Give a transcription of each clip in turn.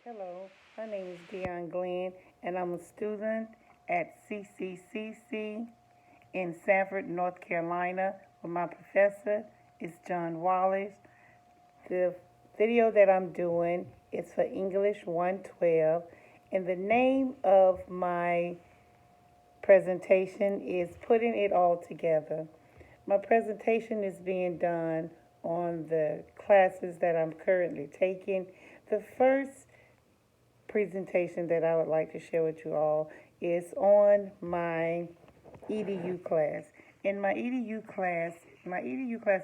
Hello, my name is Dion Glenn, and I'm a student at CCCC in Sanford, North Carolina, where my professor is John Wallace. The video that I'm doing is for English 112, and the name of my presentation is Putting It All Together. My presentation is being done on the classes that I'm currently taking. The first presentation that I would like to share with you all is on my EDU class. In my EDU class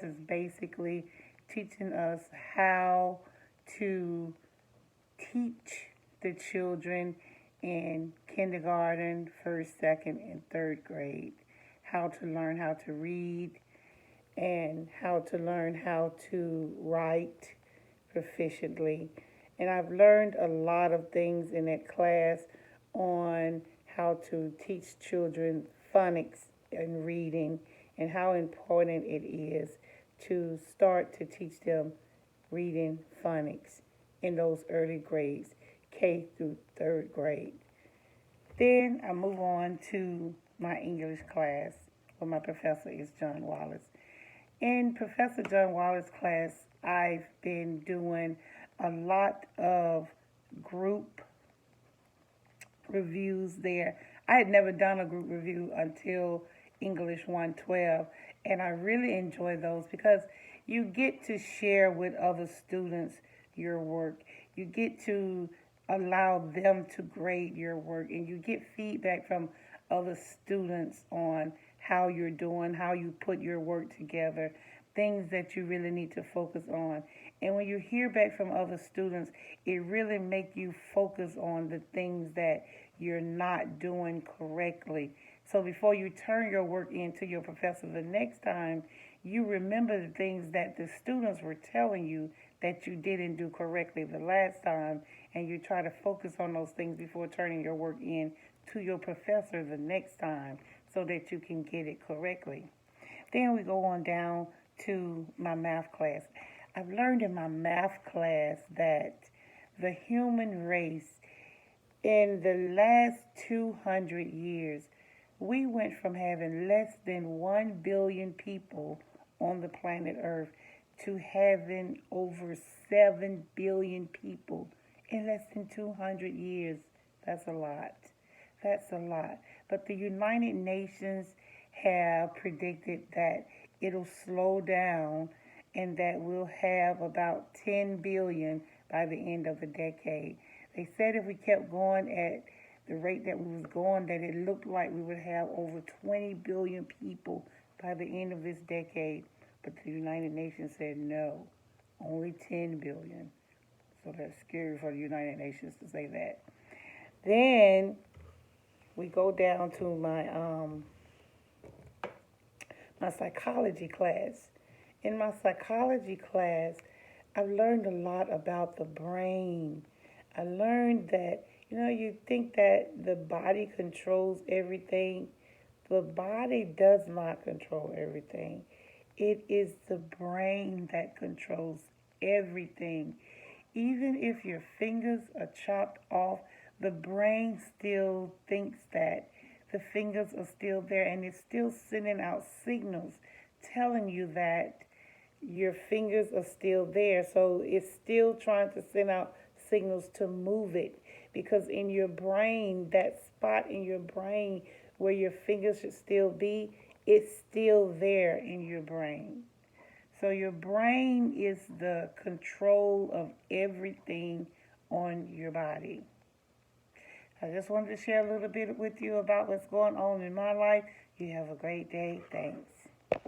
is basically teaching us how to teach the children in kindergarten, first, second, and third grade how to learn how to read and how to learn how to write proficiently. And I've learned a lot of things in that class on how to teach children phonics and reading and how important it is to start to teach them reading phonics in those early grades, K through third grade. Then I move on to my English class where my professor is John Wallace. In Professor John Wallace's class, I've been doing a lot of group reviews there. I had never done a group review until English 112, and I really enjoy those because you get to share with other students your work. You get to allow them to grade your work, and you get feedback from other students on how you're doing, how you put your work together, things that you really need to focus on. And when you hear back from other students, it really makes you focus on the things that you're not doing correctly. So before you turn your work in to your professor the next time, you remember the things that the students were telling you that you didn't do correctly the last time, and you try to focus on those things before turning your work in to your professor the next time so that you can get it correctly. Then we go on down to my math class. I've learned in my math class that the human race in the last 200 years, we went from having less than 1 billion people on the planet Earth to having over 7 billion people in less than 200 years. That's a lot. That's a lot. But the United Nations have predicted that it'll slow down and that we'll have about 10 billion by the end of the decade. They said if we kept going at the rate that we was going, that it looked like we would have over 20 billion people by the end of this decade. But the United Nations said no, only 10 billion. So that's scary for the United Nations to say that. Then we go down to my psychology class. In my psychology class, I've learned a lot about the brain. I learned that, you think that the body controls everything. The body does not control everything. It is the brain that controls everything. Even if your fingers are chopped off, the brain still thinks that the fingers are still there, and it's still sending out signals telling you that your fingers are still there. So it's still trying to send out signals to move it, because in your brain, that spot in your brain where your fingers should still be, it's still there in your brain. So your brain is the control of everything on your body. I just wanted to share a little bit with you about what's going on in my life. You have a great day. Thanks.